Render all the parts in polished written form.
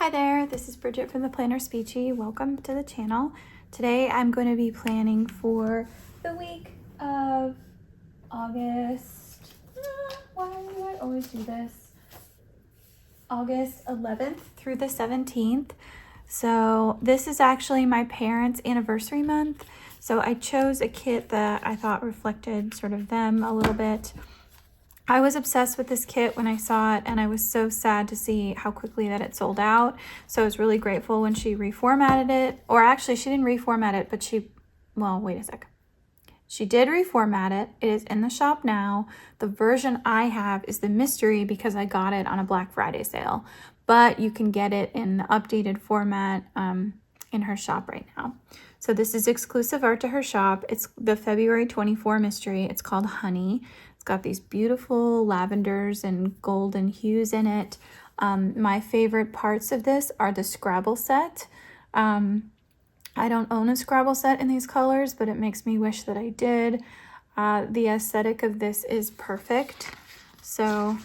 Hi there, this is Bridget from the Planner Speechy. Welcome to the channel. Today I'm going to be planning for the week of August. Why do I always do this? August 11th through the 17th. So this is actually my parents' anniversary month. So I chose a kit that I thought reflected sort of them a little bit. I was obsessed with this kit when I saw it, and I was so sad to see how quickly that it sold out. So I was really grateful when she reformatted it. Or actually, she didn't reformat it, but well, wait a sec. She did reformat it. It is in the shop now. The version I have is the mystery because I got it on a Black Friday sale. But you can get it in the updated format in her shop right now. So this is exclusive art to her shop. It's the February 24 mystery. It's called Honey. It's got these beautiful lavenders and golden hues in it. My favorite parts of this are the Scrabble set. I don't own a Scrabble set in these colors, but it makes me wish that I did. The aesthetic of this is perfect. So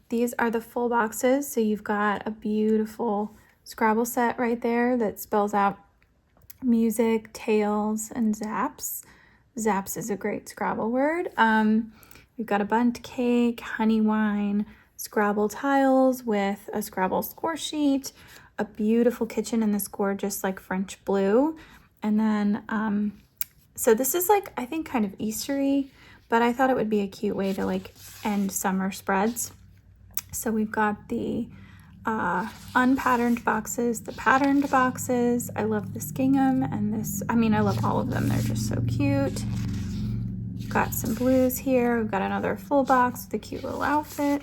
these are the full boxes. So you've got a beautiful Scrabble set right there that spells out music, tails, and zaps. Zaps is a great Scrabble word. You've got a bundt cake, honey wine, Scrabble tiles with a Scrabble score sheet, a beautiful kitchen in this gorgeous like French blue. And then, so this is like, I think kind of Eastery, but I thought it would be a cute way to like end summer spreads. So we've got the unpatterned boxes, the patterned boxes. I love this gingham and this, I love all of them. They're just so cute. Got some blues here. We've got another full box with a cute little outfit.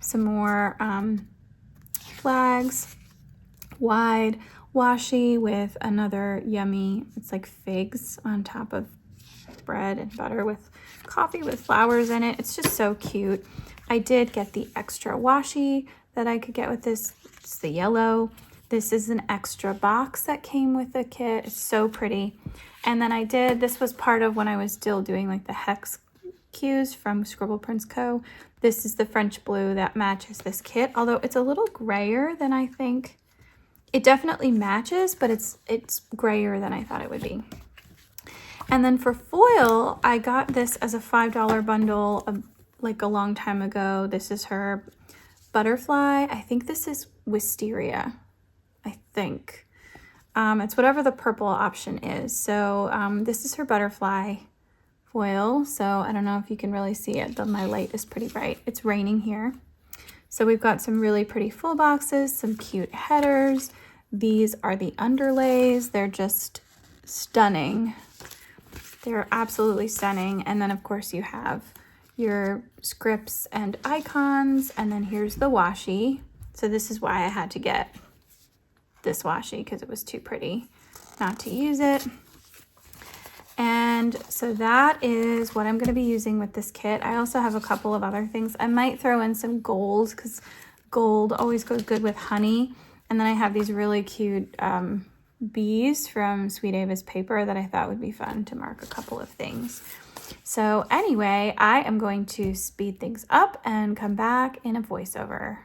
Some more flags, wide washi with another yummy, it's like figs on top of bread and butter with coffee with flowers in it. It's just so cute. I did get the extra washi that I could get with this. It's the yellow. This is an extra box that came with the kit. It's so pretty. And then this was part of when I was still doing like the hex cues from Scribble Prints Co. This is the French blue that matches this kit, although it's a little grayer than I think. It definitely matches, but it's grayer than I thought it would be. And then for foil, I got this as a $5 bundle like a long time ago. This is her butterfly. I think this is wisteria. I think. It's whatever the purple option is. So this is her butterfly foil. So I don't know if you can really see it, but my light is pretty bright. It's raining here. So we've got some really pretty full boxes, some cute headers. These are the underlays. They're just stunning. They're absolutely stunning. And then of course you have your scripts and icons. And then here's the washi. So this is why I had to get this washi, because it was too pretty not to use it. And so that is what I'm going to be using with this kit. I also have a couple of other things. I might throw in some gold because gold always goes good with honey. And then I have these really cute bees from Sweet Ava's paper that I thought would be fun to mark a couple of things. So anyway, I am going to speed things up and come back in a voiceover.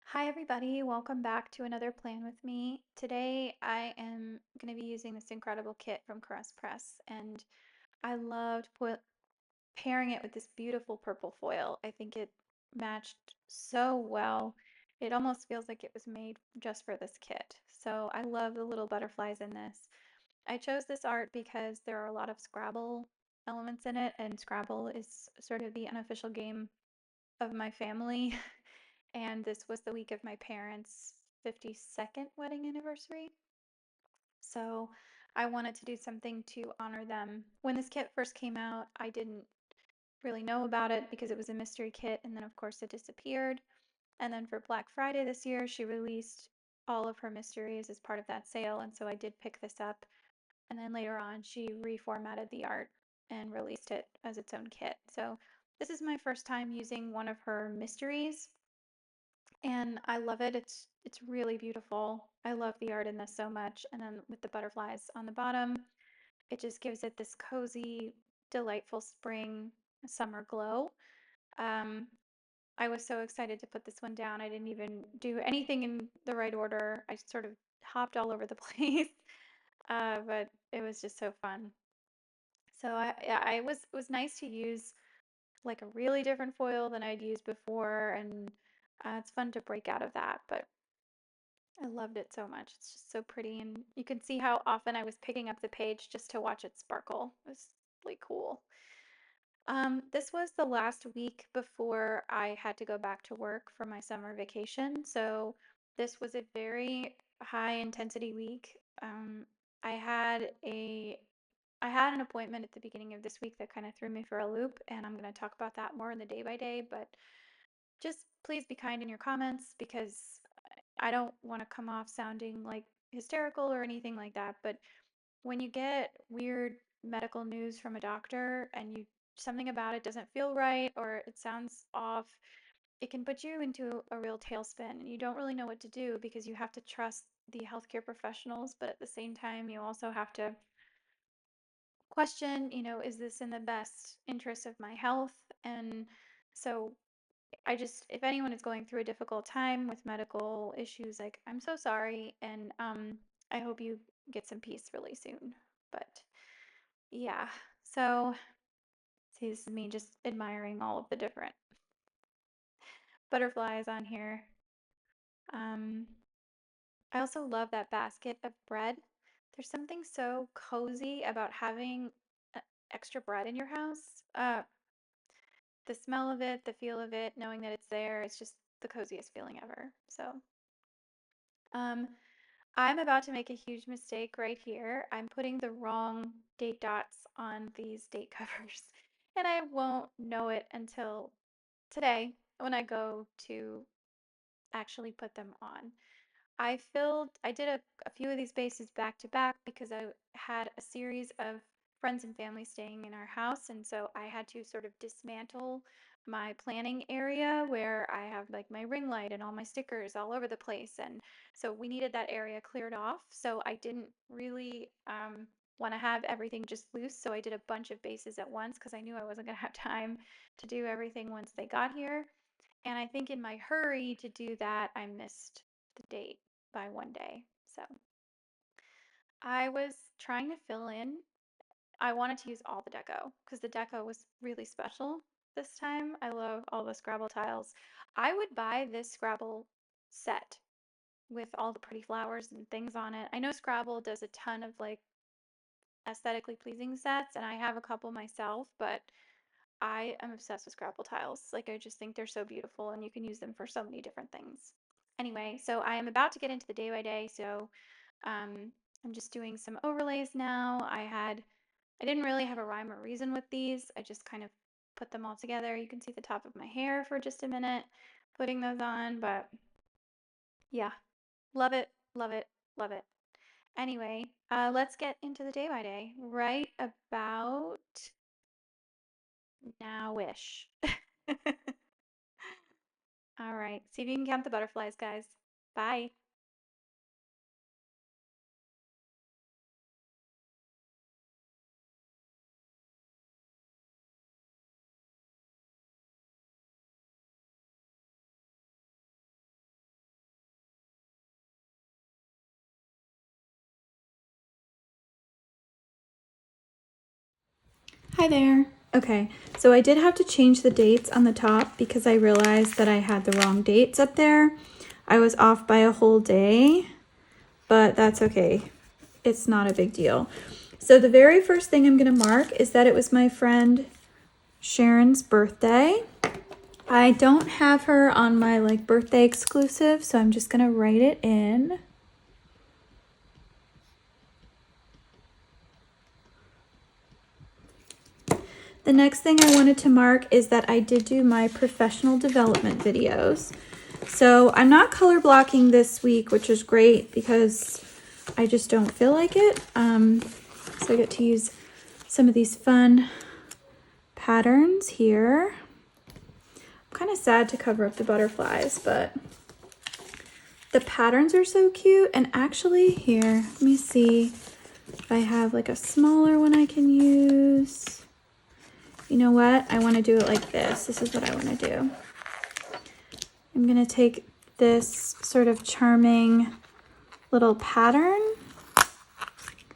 Hi everybody, welcome back to another plan with me. Today I am going to be using this incredible kit from Press, and I loved pairing it with this beautiful purple foil. I think it matched so well. It almost feels like it was made just for this kit. So I love the little butterflies in this. I chose this art because there are a lot of Scrabble elements in it, and Scrabble is sort of the unofficial game of my family. And this was the week of my parents' 52nd wedding anniversary. So I wanted to do something to honor them. When this kit first came out, I didn't really know about it because it was a mystery kit, and then of course it disappeared. And then for Black Friday this year, she released all of her mysteries as part of that sale, and so I did pick this up. And then later on, she reformatted the art and released it as its own kit. So this is my first time using one of her mysteries, and I love it. It's really beautiful. I love the art in this so much. And then with the butterflies on the bottom, it just gives it this cozy, delightful spring summer glow. Um, I was so excited to put this one down. I didn't even do anything in the right order. I sort of hopped all over the place, but it was just so fun. So yeah, it was nice to use like a really different foil than I'd used before, and it's fun to break out of that. But I loved it so much. It's just so pretty, and you can see how often I was picking up the page just to watch it sparkle. It was really cool. This was the last week before I had to go back to work for my summer vacation. So this was a very high intensity week. I had a I had an appointment at the beginning of this week that kind of threw me for a loop, and I'm going to talk about that more in the day by day, but just please be kind in your comments because I don't want to come off sounding like hysterical or anything like that, but when you get weird medical news from a doctor and you something about it doesn't feel right or it sounds off, it can put you into a real tailspin and you don't really know what to do because you have to trust the healthcare professionals, but at the same time you also have to question, is this in the best interest of my health? And so I just, if anyone is going through a difficult time with medical issues, like, I'm so sorry, and I hope you get some peace really soon. But yeah, so see, this is me just admiring all of the different butterflies on here. Um, I also love that basket of bread. There's something so cozy about having extra bread in your house. The smell of it, the feel of it, knowing that it's there, it's just the coziest feeling ever. So, um, I'm about to make a huge mistake right here. I'm putting the wrong date dots on these date covers, and I won't know it until today when I go to actually put them on. I did a few of these bases back to back because I had a series of friends and family staying in our house. And so I had to sort of dismantle my planning area where I have like my ring light and all my stickers all over the place. And so we needed that area cleared off. So I didn't really want to have everything just loose. So I did a bunch of bases at once because I knew I wasn't going to have time to do everything once they got here. And I think in my hurry to do that, I missed the date by one day. So I was trying to fill in. I wanted to use all the deco because the deco was really special this time. I love all the Scrabble tiles. I would buy this Scrabble set with all the pretty flowers and things on it. I know Scrabble does a ton of like aesthetically pleasing sets, and I have a couple myself, but I am obsessed with Scrabble tiles. Like, I just think they're so beautiful and you can use them for so many different things. Anyway, so I am about to get into the day by day. So I'm just doing some overlays now. I didn't really have a rhyme or reason with these. I just kind of put them all together. You can see the top of my hair for just a minute putting those on, but yeah, love it, love it, love it. Anyway, let's get into the day by day right about now-ish. All right. See if you can count the butterflies, guys. Bye. Hi there. Okay, so I did have to change the dates on the top because I realized that I had the wrong dates up there. I was off by a whole day, but that's okay. It's not a big deal. So the very first thing I'm going to mark is that it was my friend Sharon's birthday. I don't have her on my like birthday exclusive, so I'm just going to write it in. The next thing I wanted to mark is that I did do my professional development videos. So I'm not color blocking this week, which is great because I just don't feel like it. So I get to use some of these fun patterns here. I'm kind of sad to cover up the butterflies, but the patterns are so cute. And actually here, let me see if I have like a smaller one I can use. You know what? I want to do it like this. This is what I want to do. I'm gonna take this sort of charming little pattern.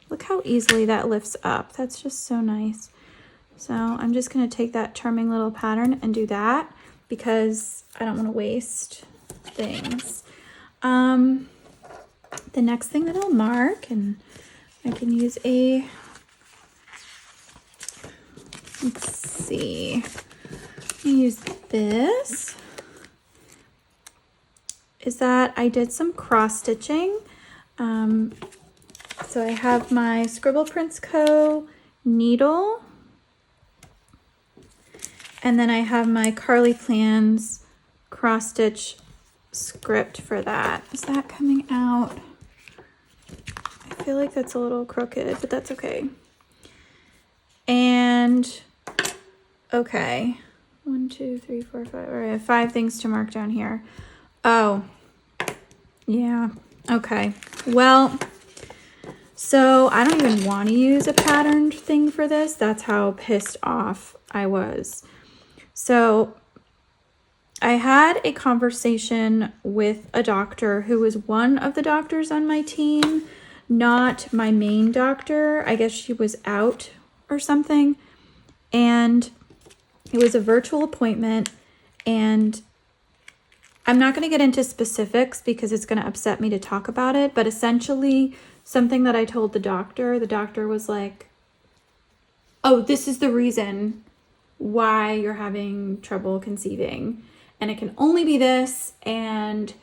Look how easily that lifts up. That's just so nice. So I'm just gonna take that charming little pattern and do that because I don't wanna waste things. The next thing that I'll mark, and I can use a, let's see, I'm gonna use this, is that I did some cross stitching. So I have my Scribble Prints Co. needle, and then I have my Carly Plans cross stitch script for that. Is that coming out? I feel like that's a little crooked, but that's okay. And okay, 1, 2, 3, 4, 5. All right, I have 5 things to mark down here. Oh, yeah. Okay. Well, so I don't even want to use a patterned thing for this. That's how pissed off I was. So I had a conversation with a doctor who was one of the doctors on my team, not my main doctor. I guess she was out or something. And it was a virtual appointment, and I'm not going to get into specifics because it's going to upset me to talk about it, but essentially something that I told the doctor was like, oh, this is the reason why you're having trouble conceiving, and it can only be this, and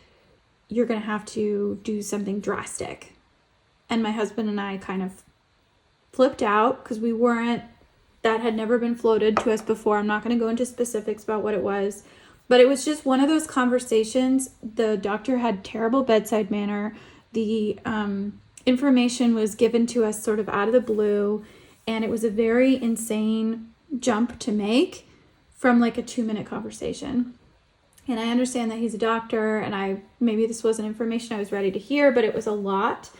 you're going to have to do something drastic. And my husband and I kind of flipped out because that had never been floated to us before. I'm not going to go into specifics about what it was, but it was just one of those conversations. The doctor had terrible bedside manner. The information was given to us sort of out of the blue, and it was a very insane jump to make from like a 2-minute conversation. And I understand that he's a doctor, and maybe this wasn't information I was ready to hear, but it was a lot,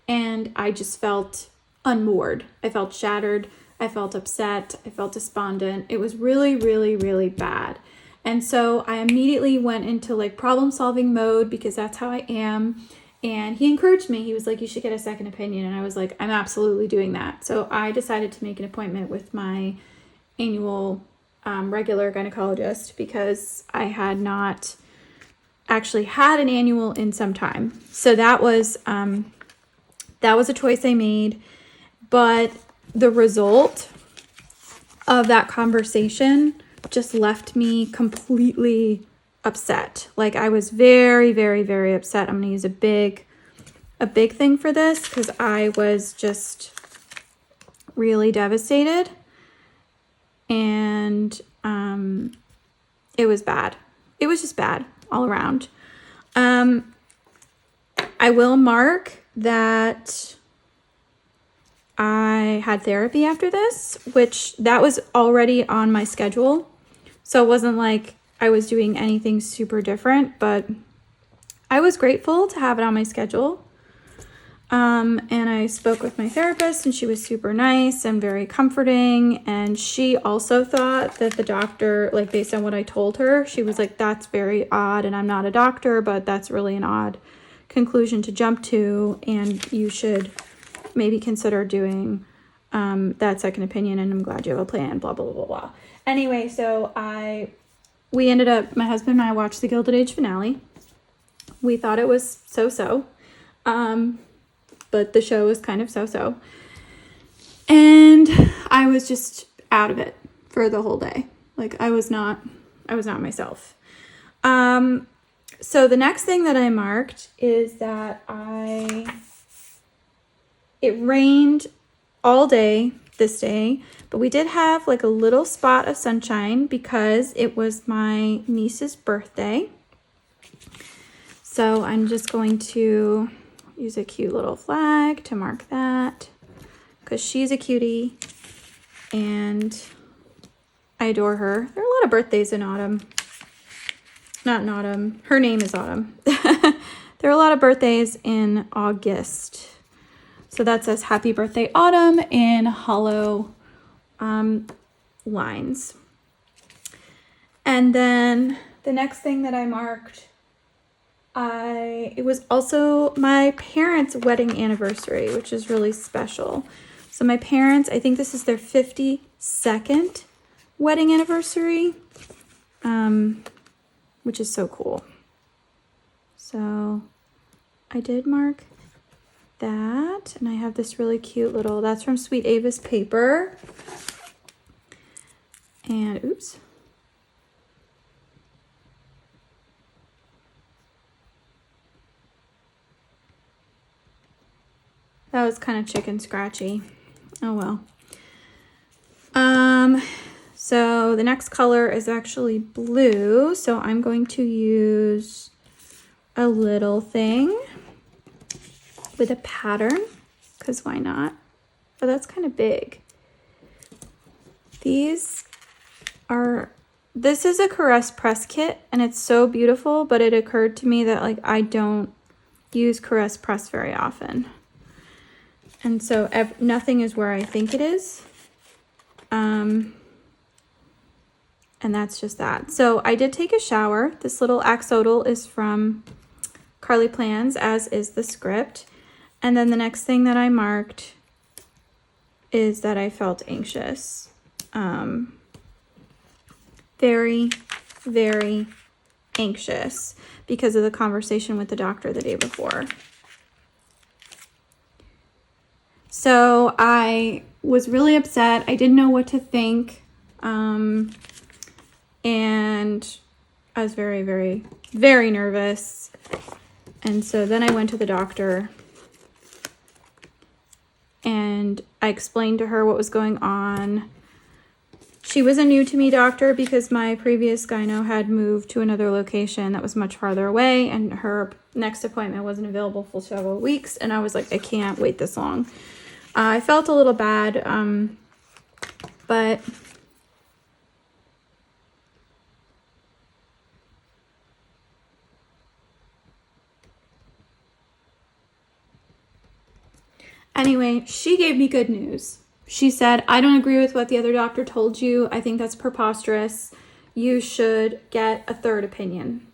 and I just felt unmoored. I felt shattered. I felt upset. I felt despondent. It was really, really, really bad. And so I immediately went into like problem solving mode because that's how I am. And he encouraged me. He was like, you should get a second opinion. And I was like, I'm absolutely doing that. So I decided to make an appointment with my annual regular gynecologist because I had not actually had an annual in some time. So that was a choice I made. But the result of that conversation just left me completely upset. Like I was very, very, very upset. I'm going to use a big thing for this because I was just really devastated, and it was bad. It was just bad all around. I will mark that I had therapy after this, which that was already on my schedule. So it wasn't like I was doing anything super different, but I was grateful to have it on my schedule. And I spoke with my therapist, and she was super nice and very comforting. And she also thought that the doctor, like based on what I told her, she was like, that's very odd. And I'm not a doctor, but that's really an odd conclusion to jump to. And you should maybe consider doing that second opinion, and I'm glad you have a plan, blah, blah, blah, blah, blah. Anyway, so we ended up, my husband and I watched the Gilded Age finale. We thought it was so-so, but the show was kind of so-so. And I was just out of it for the whole day. Like I was not myself. So the next thing that I marked is that it rained all day this day, but we did have like a little spot of sunshine because it was my niece's birthday. So I'm just going to use a cute little flag to mark that because she's a cutie and I adore her. There are a lot of birthdays in autumn. Not in autumn. Her name is Autumn. There are a lot of birthdays in August. So that says Happy Birthday Autumn in hollow lines. And then the next thing that I marked, it was also my parents' wedding anniversary, which is really special. So my parents, I think this is their 52nd wedding anniversary, which is so cool. So I did mark that, and I have this really cute little, that's from Sweet Ava's paper. And oops. That was kind of chicken scratchy. Oh well. So the next color is actually blue. So I'm going to use a little thing with a pattern, because why not? Oh, that's kind of big. This is a Caress press kit, and it's so beautiful, but it occurred to me that like I don't use Caress press very often. And so nothing is where I think it is. And that's just that. So I did take a shower. This little axolotl is from Carly Plans, as is the script. And then the next thing that I marked is that I felt anxious. Very, very anxious because of the conversation with the doctor the day before. So I was really upset. I didn't know what to think. And I was very, very, very nervous. And so then I went to the doctor and I explained to her what was going on. She was a new to me doctor because my previous gyno had moved to another location that was much farther away, and her next appointment wasn't available for several weeks. And I was like, I can't wait this long. I felt a little bad, but anyway, she gave me good news. She said, I don't agree with what the other doctor told you. I think that's preposterous. You should get a third opinion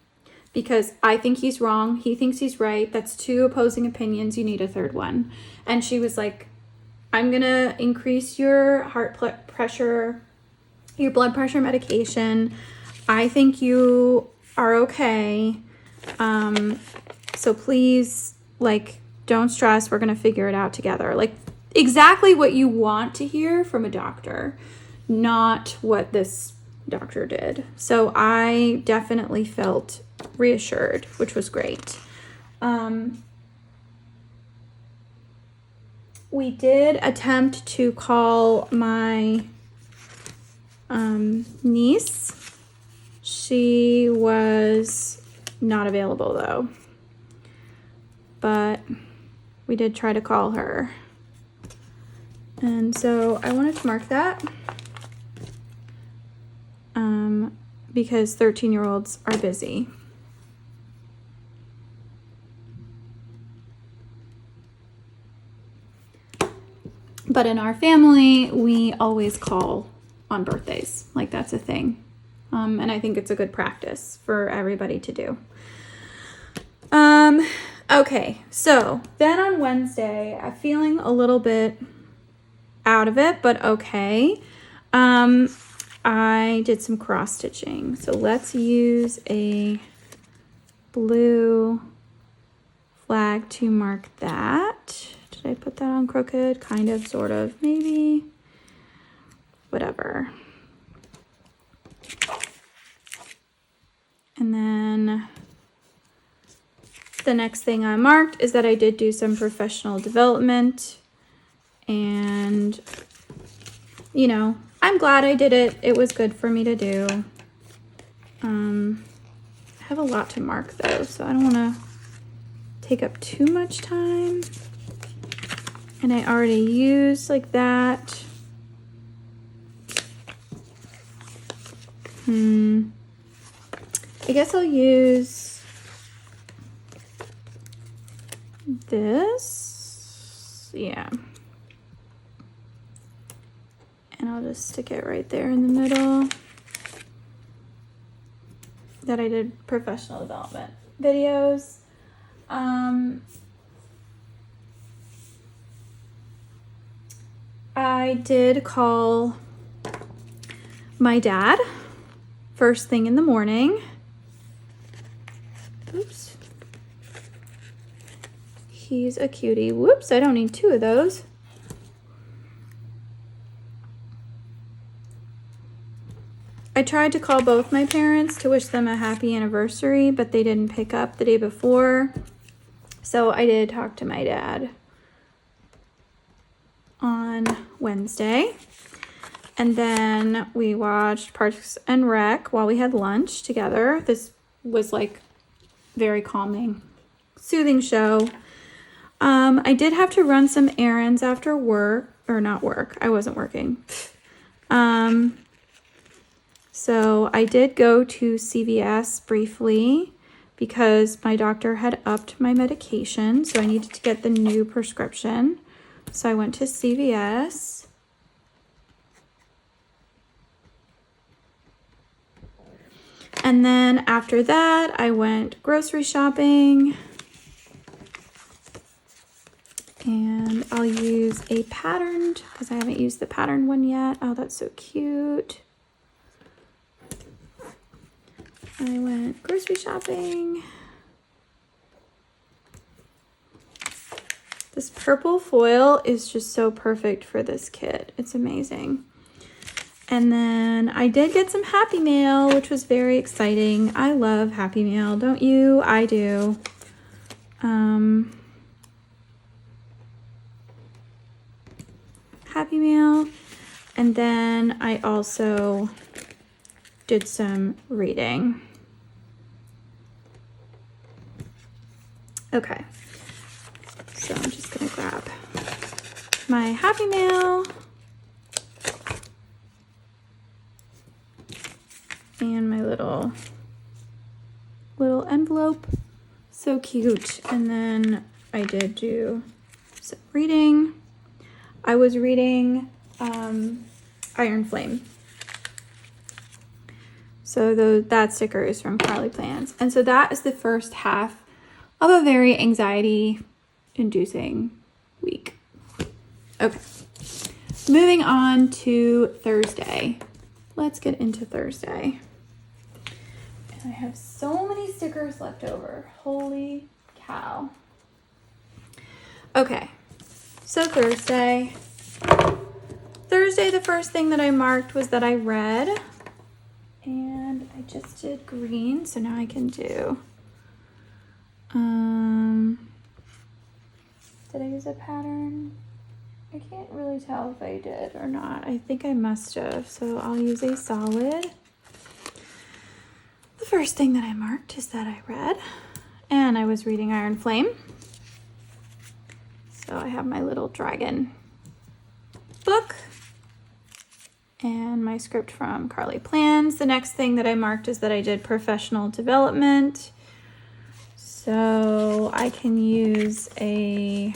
because I think he's wrong. He thinks he's right. That's two opposing opinions. You need a third one. And she was like, I'm going to increase your heart pressure, your blood pressure medication. I think you are okay. So please, like, don't stress. We're going to figure it out together. Like, exactly what you want to hear from a doctor, not what this doctor did. So I definitely felt reassured, which was great. We did attempt to call my niece. She was not available though, but we did try to call her. And so I wanted to mark that because 13-year-olds are busy. But in our family, we always call on birthdays. Like, that's a thing. And I think it's a good practice for everybody to do. Okay, so then on Wednesday, I'm feeling a little bit out of it, but okay. I did some cross stitching. So let's use a blue flag to mark that. Did I put that on crooked? Kind of, sort of, maybe. Whatever. And then the next thing I marked is that I did do some professional development. And, you know, I'm glad I did it. It was good for me to do. I have a lot to mark though, so I don't want to take up too much time. And I already used like that. I guess I'll use this. Yeah. And I'll just stick it right there in the middle. that I did professional development videos. I did call my dad first thing in the morning. Oops. He's a cutie. Whoops, I don't need 2 of those. I tried to call both my parents to wish them a happy anniversary, but they didn't pick up the day before. So I did talk to my dad on Wednesday. And then we watched Parks and Rec while we had lunch together. This was like very calming, soothing show. I did have to run some errands after work, or not work. I wasn't working. So I did go to CVS briefly because my doctor had upped my medication. So I needed to get the new prescription. So I went to CVS. And then after that, I went grocery shopping. And I'll use a patterned, because I haven't used the patterned one yet. Oh, that's so cute. I went grocery shopping. This purple foil is just so perfect for this kit. It's amazing. And then I did get some Happy Mail, which was very exciting. I love Happy Mail, don't you? I do. Happy Mail. And then I also did some reading. Okay. So I'm just gonna grab my Happy Mail. And my little envelope. So cute. And then I did do some reading. I was reading Iron Flame. So that sticker is from Carly Plans. And so that is the first half of a very anxiety-inducing week. Okay. Moving on to Thursday. Let's get into Thursday. And I have so many stickers left over. Holy cow. Okay. So Thursday, the first thing that I marked was that I read. And I just did green, so now I can do, did I use a pattern? I can't really tell if I did or not. I think I must have, so I'll use a solid. The first thing that I marked is that I read, and I was reading Iron Flame. So I have my little dragon book and my script from Carly Plans. The next thing that I marked is that I did professional development. So I can use a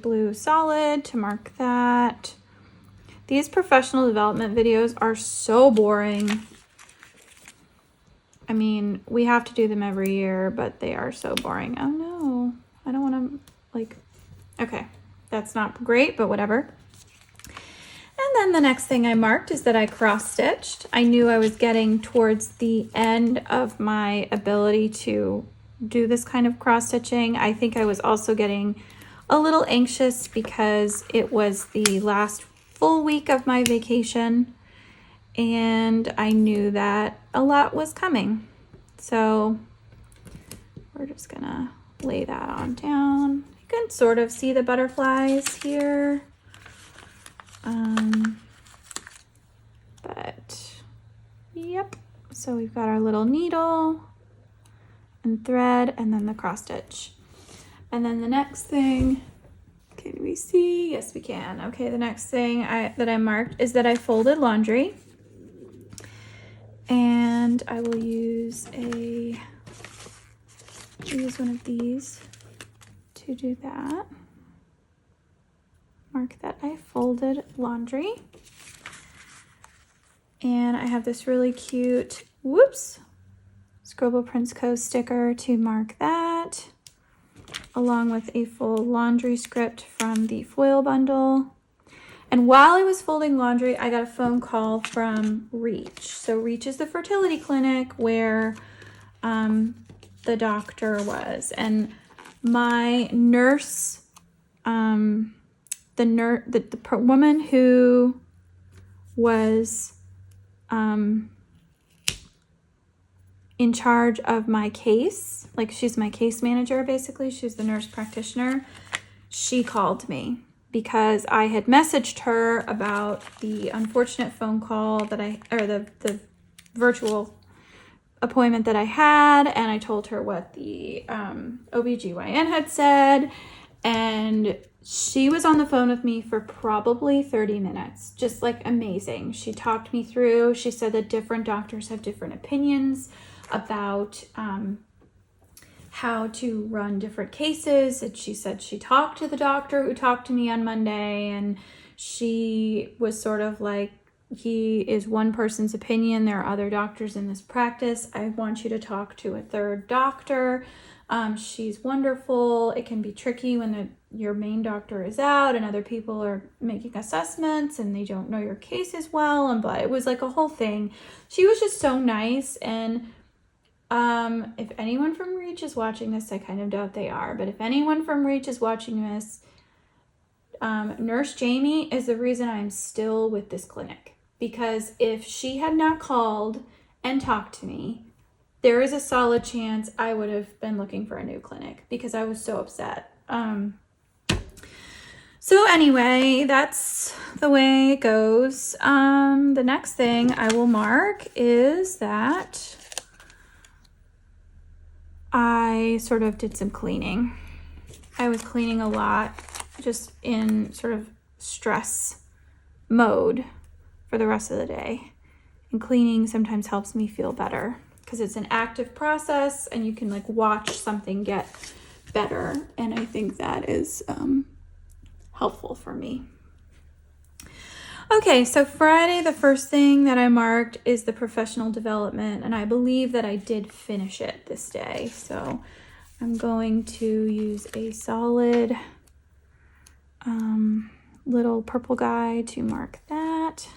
blue solid to mark that. These professional development videos are so boring. I mean, we have to do them every year, but they are so boring. Oh no, I don't want to, like, okay, that's not great, but whatever. And then the next thing I marked is that I cross-stitched. I knew I was getting towards the end of my ability to do this kind of cross-stitching. I think I was also getting a little anxious because it was the last full week of my vacation and I knew that a lot was coming. So we're just gonna lay that on down. You can sort of see the butterflies here. But yep, so we've got our little needle and thread and then the cross stitch. And then the next thing, can we see? Yes, we can. Okay, the next thing that I marked is that I folded laundry. And I will use one of these to do that. Mark that I folded laundry. And I have this really cute, whoops, Scribble Prince Co. sticker to mark that, along with a full laundry script from the foil bundle. And while I was folding laundry, I got a phone call from Reach. So Reach is the fertility clinic where the doctor was. And my nurse, the woman who was in charge of my case, like she's my case manager basically, she's the nurse practitioner, she called me because I had messaged her about the unfortunate phone call that the virtual appointment that I had, and I told her what the OBGYN had said, and she was on the phone with me for probably 30 minutes, just like amazing. She talked me through, she said that different doctors have different opinions about how to run different cases. And she said she talked to the doctor who talked to me on Monday, and she was sort of like, he is one person's opinion. There are other doctors in this practice. I want you to talk to a third doctor. She's wonderful. It can be tricky when your main doctor is out and other people are making assessments and they don't know your case as well. And but it was like a whole thing. She was just so nice. And if anyone from Reach is watching this, I kind of doubt they are, but if anyone from Reach is watching this, Nurse Jamie is the reason I'm still with this clinic, because if she had not called and talked to me, there is a solid chance I would have been looking for a new clinic because I was so upset. So anyway, that's the way it goes. The next thing I will mark is that I sort of did some cleaning. I was cleaning a lot, just in sort of stress mode for the rest of the day. And cleaning sometimes helps me feel better because it's an active process and you can like watch something get better. And I think that is helpful for me. Okay, so Friday, the first thing that I marked is the professional development, and I believe that I did finish it this day. So I'm going to use a solid little purple guy to mark that.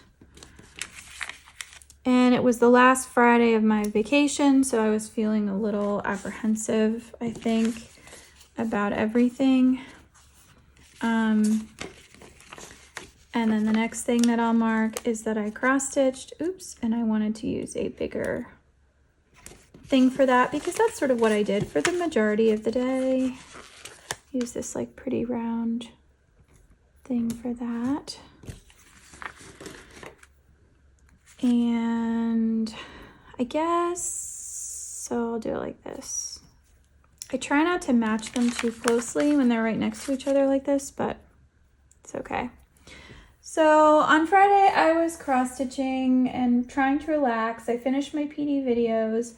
And it was the last Friday of my vacation, so I was feeling a little apprehensive, I think, about everything. And then the next thing that I'll mark is that I cross-stitched, and I wanted to use a bigger thing for that because that's sort of what I did for the majority of the day. Use this like pretty round thing for that. And I guess, so I'll do it like this. I try not to match them too closely when they're right next to each other like this, but it's okay. So on Friday, I was cross-stitching and trying to relax. I finished my PD videos.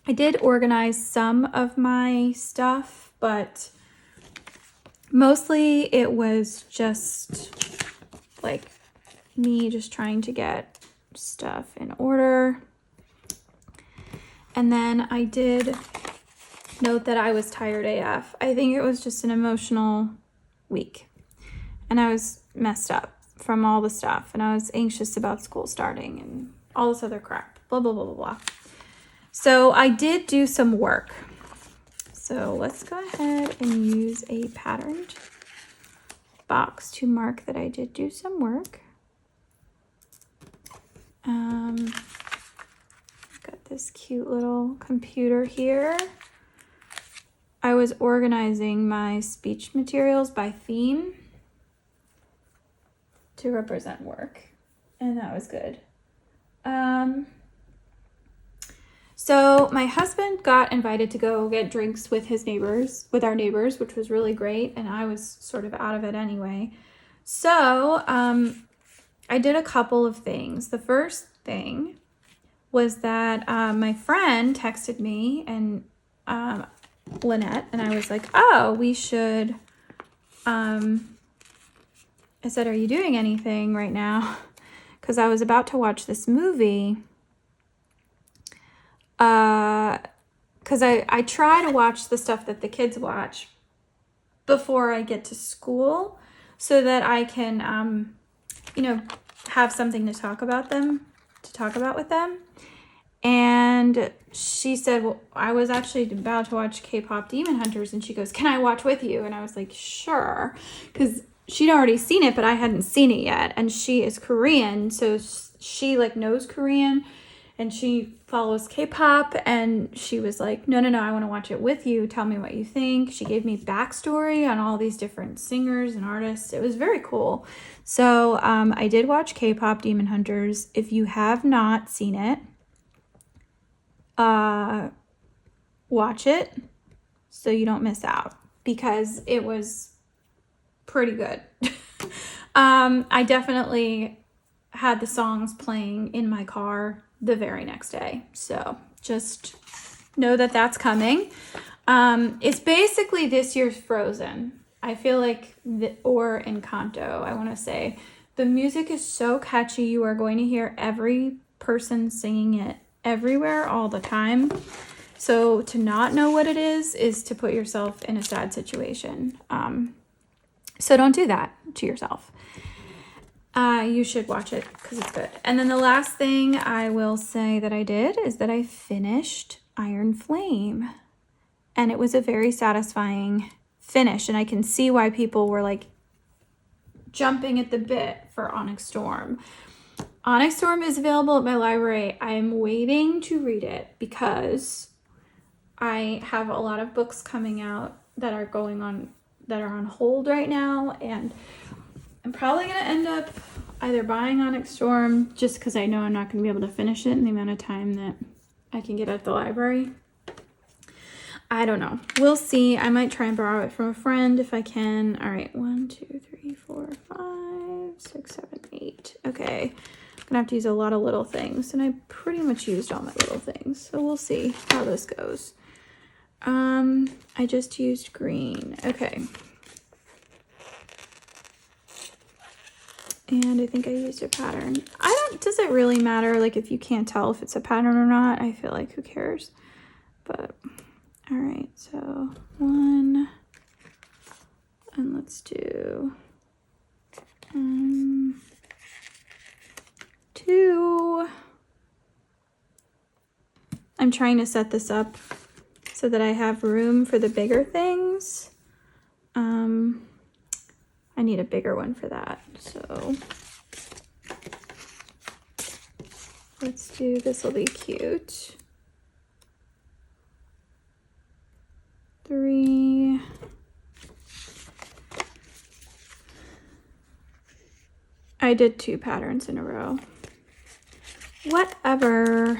I did organize some of my stuff, but mostly it was just like me just trying to get stuff in order. And then I did note that I was tired AF. I think it was just an emotional week. And I was messed up from all the stuff. And I was anxious about school starting and all this other crap. Blah, blah, blah, blah, blah. So I did do some work. So let's go ahead and use a patterned box to mark that I did do some work. Got this cute little computer here. I was organizing my speech materials by theme to represent work, and that was good. So my husband got invited to go get drinks with our neighbors, which was really great, and I was sort of out of it anyway. So I did a couple of things. The first thing was that my friend texted me, and Lynette, and I was like, oh, we should, I said, are you doing anything right now? because I was about to watch this movie. Because I try to watch the stuff that the kids watch before I get to school so that I can, you know, have something to talk about with them. And she said, well, I was actually about to watch K-pop Demon Hunters, and she goes, can I watch with you? And I was like, sure, because she'd already seen it, but I hadn't seen it yet. And she is Korean, so she like knows Korean, and she follows K-pop, and she was like, no, I want to watch it with you. Tell me what you think. She gave me backstory on all these different singers and artists. It was very cool. So I did watch K-pop Demon Hunters. If you have not seen it, watch it so you don't miss out, because it was pretty good. I definitely had the songs playing in my car the very next day, so just know that that's coming. It's basically this year's Frozen. I feel like or Encanto, I want to say. The music is so catchy. You are going to hear every person singing it everywhere all the time. So to not know what it is to put yourself in a sad situation. So don't do that to yourself. You should watch it because it's good. And then the last thing I will say that I did is that I finished Iron Flame. And it was a very satisfying finish. And I can see why people were like jumping at the bit for Onyx Storm. Onyx Storm is available at my library. I'm waiting to read it because I have a lot of books coming out that are on hold right now, and I'm probably going to end up either buying Onyx Storm just because I know I'm not going to be able to finish it in the amount of time that I can get at the library. I don't know. We'll see. I might try and borrow it from a friend if I can. All right. 1, 2, 3, 4, 5, 6, 7, 8. Okay. I'm gonna have to use a lot of little things, and I pretty much used all my little things, so we'll see how this goes. I just used green. Okay. And I think I used a pattern. Does it really matter, like, if you can't tell if it's a pattern or not? I feel like who cares? But all right, so 1, and let's do 2. I'm trying to set this up so that I have room for the bigger things. I need a bigger one for that, so let's do, this will be cute. 3. I did 2 patterns in a row. Whatever.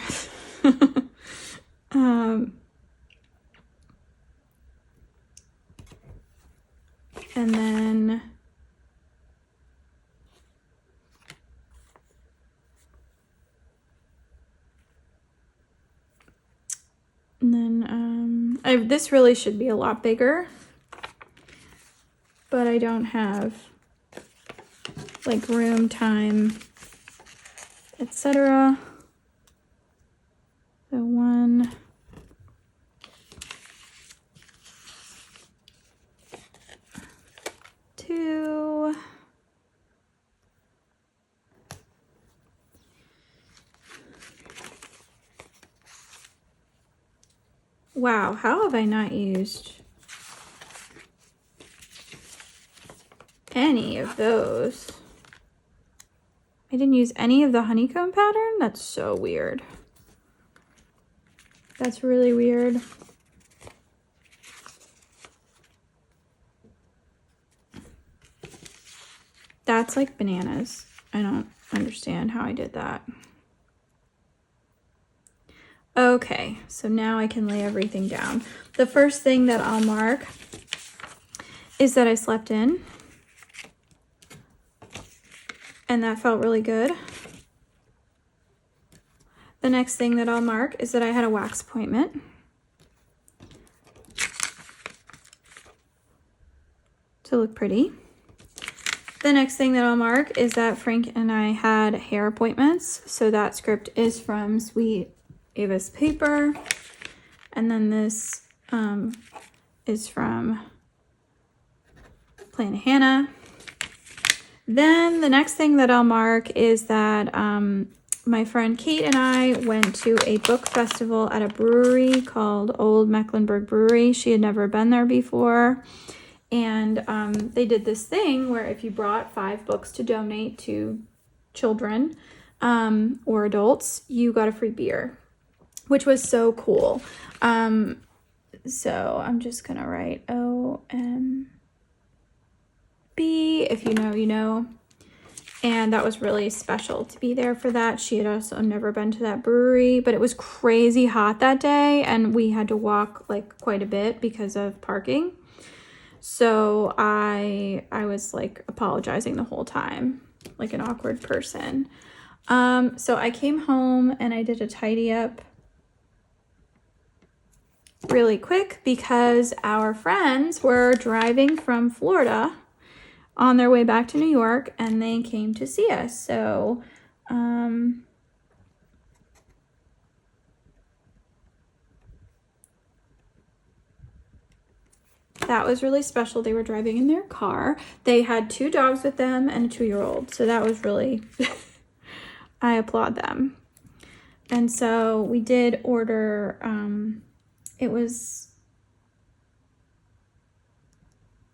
And then this really should be a lot bigger, but I don't have like room, time, etc. So 1, 2, wow, how have I not used any of those? I didn't use any of the honeycomb pattern? That's so weird. That's really weird. That's like bananas. I don't understand how I did that. Okay, so now I can lay everything down. The first thing that I'll mark is that I slept in. And that felt really good. The next thing that I'll mark is that I had a wax appointment. To look pretty. The next thing that I'll mark is that Frank and I had hair appointments. So that script is from Sweet Ava's paper. And then this is from Plain Hannah. Then the next thing that I'll mark is that my friend Kate and I went to a book festival at a brewery called Old Mecklenburg Brewery. She had never been there before. And they did this thing where if you brought 5 books to donate to children or adults, you got a free beer, which was so cool. So I'm just going to write OMB. If you know, you know. And that was really special to be there for that. She had also never been to that brewery, but it was crazy hot that day and we had to walk like quite a bit because of parking. So I was like apologizing the whole time, like an awkward person. So I came home and I did a tidy up really quick because our friends were driving from Florida on their way back to New York and they came to see us. So, that was really special. They were driving in their car. They had 2 dogs with them and a 2-year-old. So that was really, I applaud them. And so we did order, it was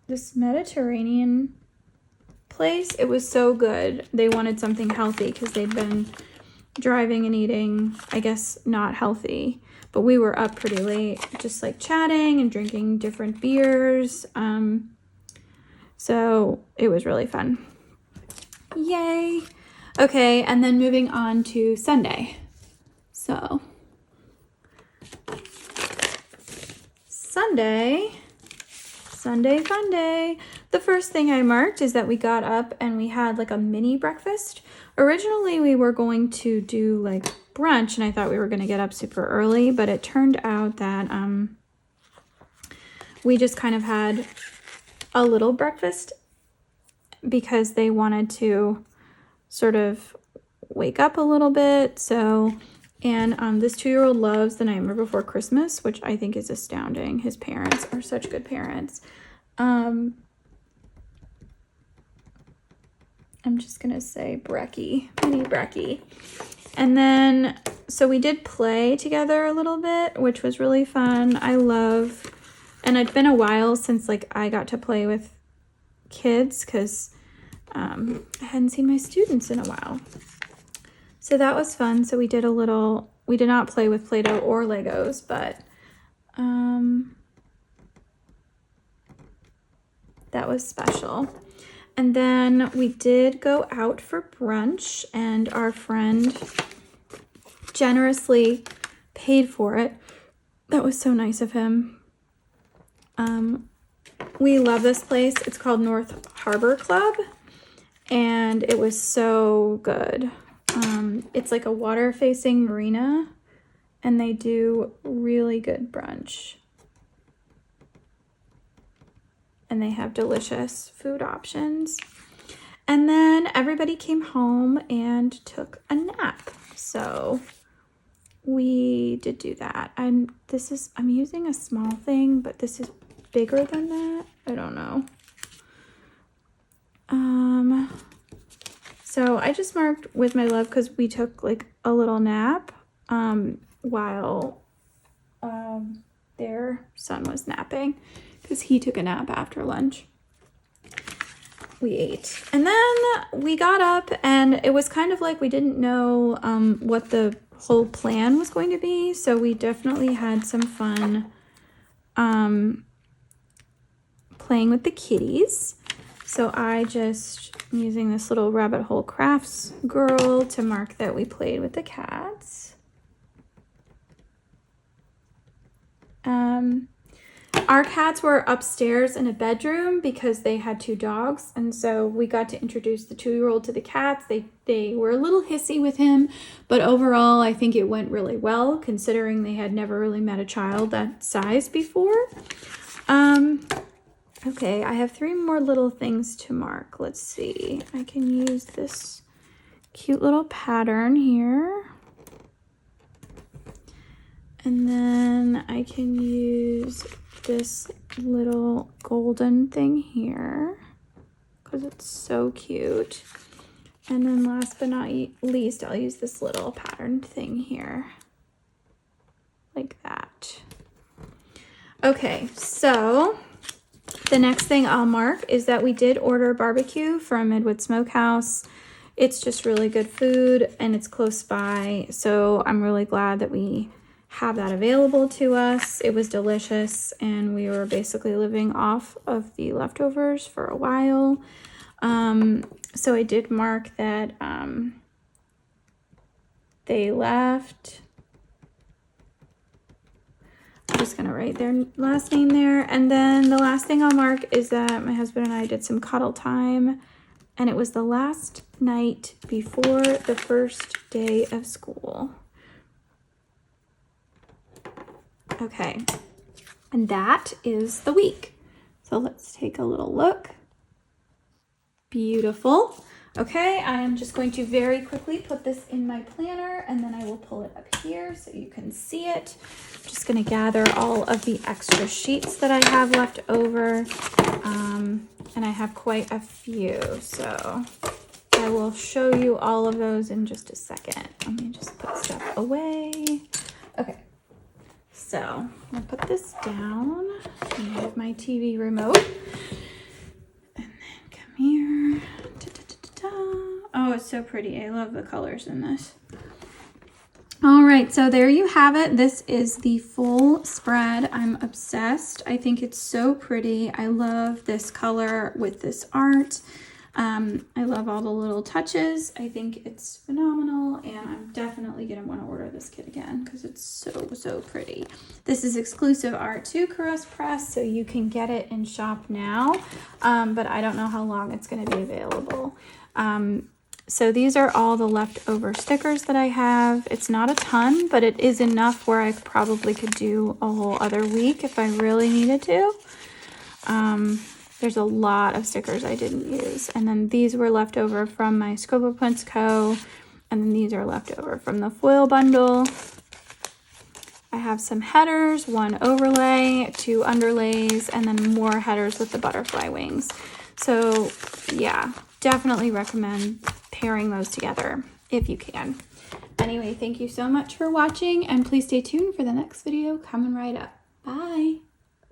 this Mediterranean place. It was so good. They wanted something healthy because they'd been driving and eating, I guess, not healthy. But we were up pretty late, just like chatting and drinking different beers. So it was really fun. Yay. Okay, and then moving on to Sunday. So Sunday fun day. The first thing I marked is that we got up and we had like a mini breakfast. Originally we were going to do like brunch and I thought we were going to get up super early, but it turned out that we just kind of had a little breakfast because they wanted to sort of wake up a little bit. So, and this 2-year-old loves The Nightmare Before Christmas, which I think is astounding. His parents are such good parents. I'm just gonna say brekkie, mini brekkie. And then, so we did play together a little bit, which was really fun. I love, and it's been a while since like I got to play with kids because I hadn't seen my students in a while. So that was fun. So we did a little, we did not play with Play-Doh or Legos, but that was special. And then we did go out for brunch and our friend generously paid for it. That was so nice of him. We love this place. It's called North Harbor Club and it was so good. It's like a water-facing marina and they do really good brunch. And they have delicious food options. And then everybody came home and took a nap. So we did do that. I'm using a small thing, but this is bigger than that. I don't know. So I just marked with my love because we took like a little nap while their son was napping because he took a nap after lunch. We ate and then we got up and it was kind of like we didn't know what the whole plan was going to be. So we definitely had some fun playing with the kitties. So I just am using this little Rabbit Hole Crafts girl to mark that we played with the cats. Our cats were upstairs in a bedroom because they had 2 dogs. And so we got to introduce the 2-year-old to the cats. They were a little hissy with him, but overall I think it went really well considering they had never really met a child that size before. Okay, I have 3 more little things to mark. Let's see. I can use this cute little pattern here. And then I can use this little golden thing here because it's so cute. And then last but not least, I'll use this little patterned thing here. Like that. Okay, so the next thing I'll mark is that we did order barbecue from Midwood Smokehouse. It's just really good food and it's close by. So I'm really glad that we have that available to us. It was delicious and we were basically living off of the leftovers for a while. So I did mark that they left. I'm just gonna write their last name there. And then the last thing I'll mark is that my husband and I did some cuddle time and it was the last night before the first day of school. Okay, and that is the week. So let's take a little look. Beautiful. Okay, I am just going to very quickly put this in my planner and then I will pull it up here so you can see it. I'm just going to gather all of the extra sheets that I have left over. And I have quite a few, so I will show you all of those in just a second. Let me just put stuff away. Okay, so I'm going to put this down. I have my TV remote. And then come here. Oh, it's so pretty. I love the colors in this. All right, so there you have it. This is the full spread. I'm obsessed. I think it's so pretty. I love this color with this art. I love all the little touches. I think it's phenomenal, and I'm definitely going to want to order this kit again because it's so pretty. This is exclusive art to Caress Press, so you can get it in shop now, but I don't know how long it's going to be available. So these are all the leftover stickers that I have. It's not a ton, but it is enough where I probably could do a whole other week if I really needed to. There's a lot of stickers I didn't use. And then these were left over from my Scopo Prints Co. And then these are left over from the foil bundle. I have some headers, 1 overlay, 2 underlays, and then more headers with the butterfly wings. So yeah, definitely recommend pairing those together if you can. Anyway, thank you so much for watching and please stay tuned for the next video coming right up. Bye.